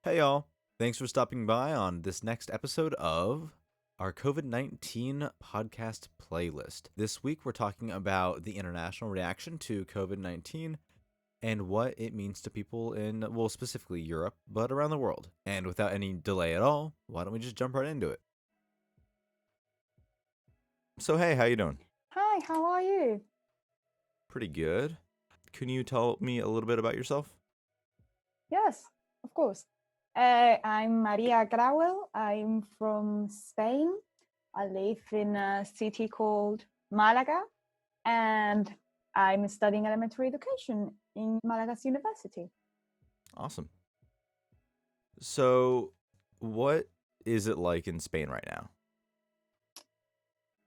Hey y'all. Thanks for stopping by on this next episode of our COVID-19 podcast playlist. This week we're talking about the international reaction to COVID-19 and what it means to people in, well, specifically Europe, but around the world. And without any delay at all, why don't we just jump right into it? So hey, how you doing? Hi, how are you? Pretty good. Can you tell me a little bit about yourself? Yes, of course. I'm Maria Grauel. I'm from Spain. I live in a city called Malaga, and I'm studying elementary education in Malaga's university. Awesome. So, what is it like in Spain right now?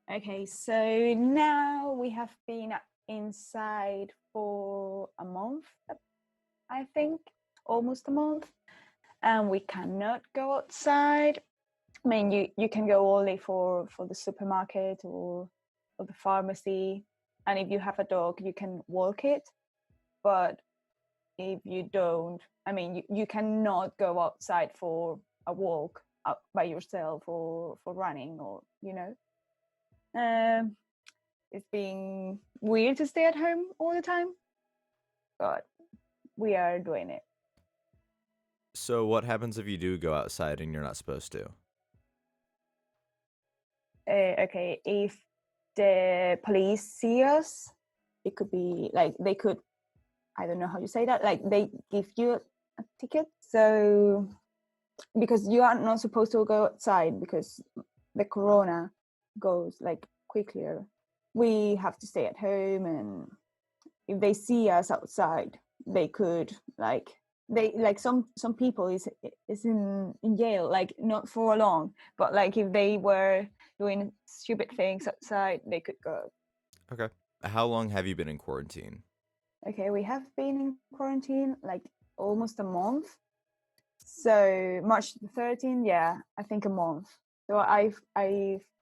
Okay, so now we have been inside for a month, I think, almost a month, and we cannot go outside. I mean, you can go only for the supermarket or the pharmacy, and if you have a dog, you can walk it. But if you don't, I mean, you cannot go outside for a walk out by yourself or for running or Um, it's been weird to stay at home all the time, but we are doing it. So, what happens if you do go outside and you're not supposed to? Okay, if the police see us, it could be like they could, I don't know how you say that, like they give you a ticket. So because you are not supposed to go outside because the corona goes like quicker, we have to stay at home. And if they see us outside, they could like some people is in jail, like not for long, but like if they were doing stupid things outside, they could go. Okay. How long have you been in quarantine? Okay, we have been in quarantine like almost a month. So March the 13th, yeah, I think a month. So I've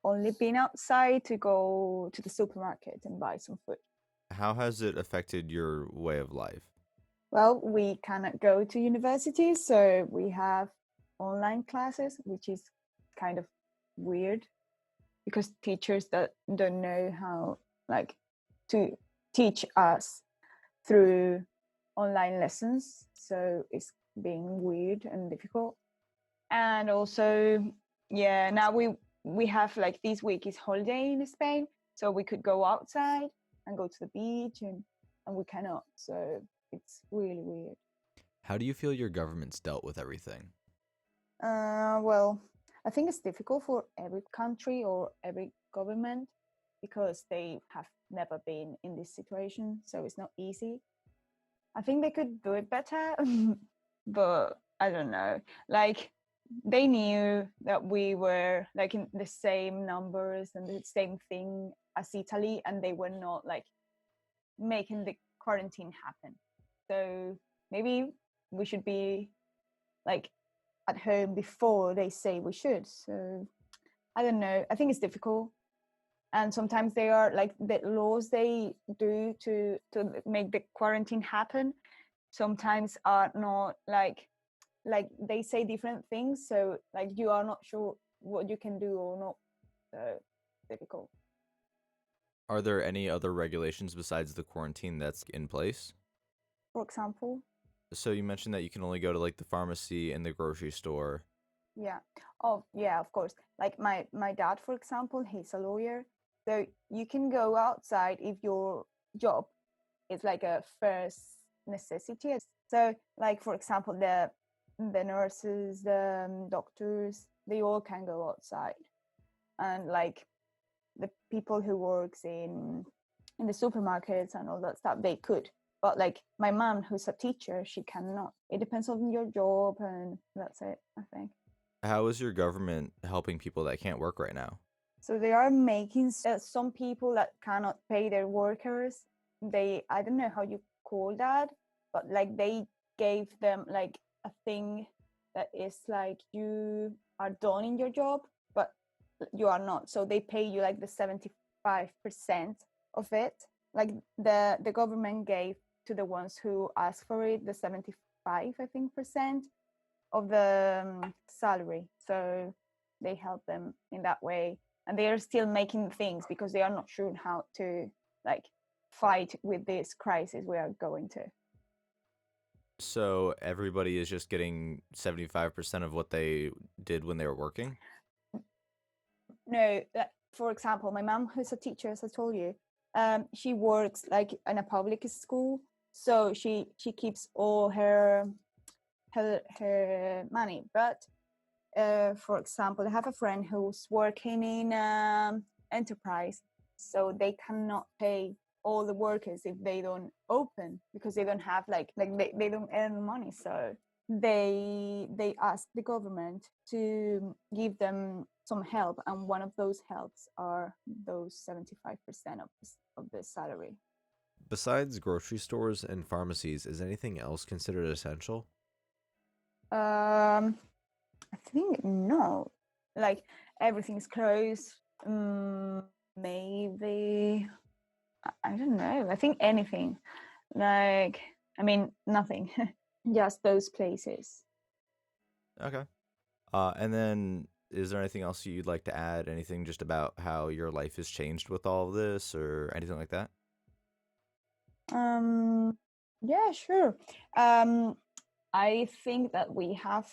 only been outside to go to the supermarket and buy some food. How has it affected your way of life? Well, we cannot go to university, so we have online classes, which is kind of weird because teachers that don't know how like to teach us through online lessons. So it's being weird and difficult. And also, yeah, now we have like this week is holiday in Spain, so we could go outside and go to the beach, and we cannot. So it's really weird. How do you feel your government's dealt with everything? Well, I think it's difficult for every country or every government because they have never been in this situation, so it's not easy. I think they could do it better, but I don't know. Like they knew that we were like in the same numbers and the same thing as Italy, and they were not like making the quarantine happen. So maybe we should be like at home before they say we should. So I don't know. I think it's difficult. And sometimes they are like the laws they do to make the quarantine happen sometimes are not like they say different things, so like you are not sure what you can do or not. So difficult. Are there any other regulations besides the quarantine that's in place? For example, So, you mentioned that you can only go to like the pharmacy and the grocery store. yeah. Oh yeah, of course. Like my dad, for example, he's a lawyer, so you can go outside if your job is like a first necessity. So like for example, the nurses, the doctors, they all can go outside. And like the people who works in the supermarkets and all that stuff, they could. But like my mom, who's a teacher, she cannot. It depends on your job, and that's it, I think. How is your government helping people that can't work right now? So they are making some people that cannot pay their workers. They, I don't know how you call that, but like they gave them like a thing that is like you are done in your job, but you are not. So they pay you like the 75% of it. Like the government gave to the ones who asked for it the 75, I think, percent. of the salary. So they help them in that way, and they are still making things because they are not sure how to like fight with this crisis we are going to. So everybody is just getting 75% of what they did when they were working? No, for example, my mom, who's a teacher, as I told you, she works like in a public school, so she keeps all her money. But for example, I have a friend who's working in enterprise, so they cannot pay all the workers if they don't open because they don't have they don't earn money. So they ask the government to give them some help, and one of those helps are those 75% of the salary. Besides grocery stores and pharmacies, is anything else considered essential? I think no, like everything's closed. Maybe I don't know. I think anything. Like I mean, nothing. Just those places. Okay. And then is there anything else you'd like to add? Anything just about how your life has changed with all of this or anything like that? Yeah, sure. Um, I think that we have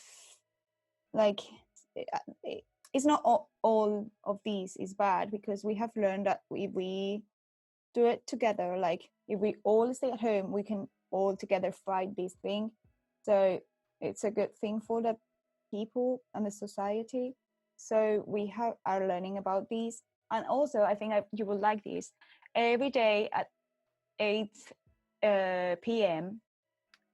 like it's not all of these is bad because we have learned that if we do it together, like if we all stay at home, we can all together fight this thing. So it's a good thing for the people and the society. So we are learning about these, and also I think you will like this. Every day at 8 p.m.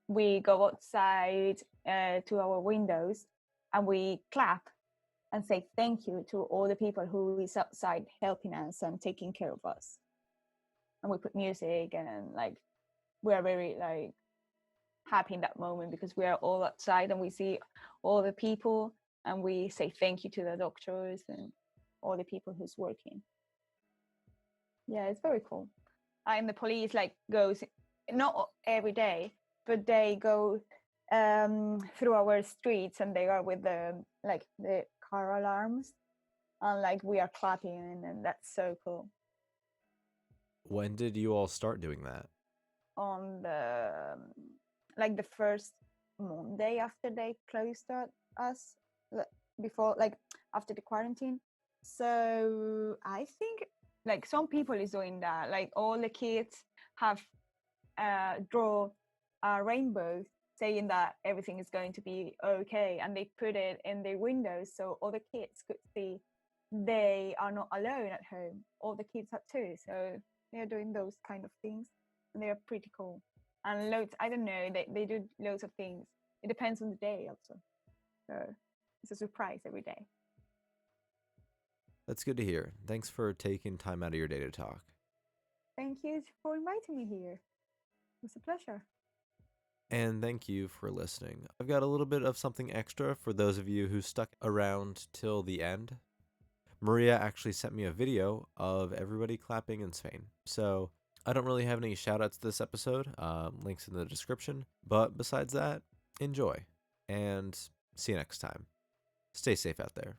we go outside to our windows and we clap and say thank you to all the people who is outside helping us and taking care of us. And we put music and like we are very like happy in that moment because we are all outside and we see all the people and we say thank you to the doctors and all the people who's working. Yeah, it's very cool. And the police like goes not every day, but they go through our streets and they are with the car alarms and like we are clapping and that's so cool. When did you all start doing that? On the like the first Monday after they closed us before like after the quarantine. So I think like some people is doing that. Like all the kids have draw a rainbow saying that everything is going to be okay, and they put it in their windows so all the kids could see they are not alone at home. All the kids have too, so they're doing those kind of things, and they're pretty cool. And loads, I don't know, they do loads of things. It depends on the day also, so it's a surprise every day. That's good to hear. Thanks for taking time out of your day to talk. Thank you for inviting me here. It was a pleasure. And thank you for listening. I've got a little bit of something extra for those of you who stuck around till the end. Maria actually sent me a video of everybody clapping in Spain. So I don't really have any shoutouts this episode. Links in the description. But besides that, enjoy. And see you next time. Stay safe out there.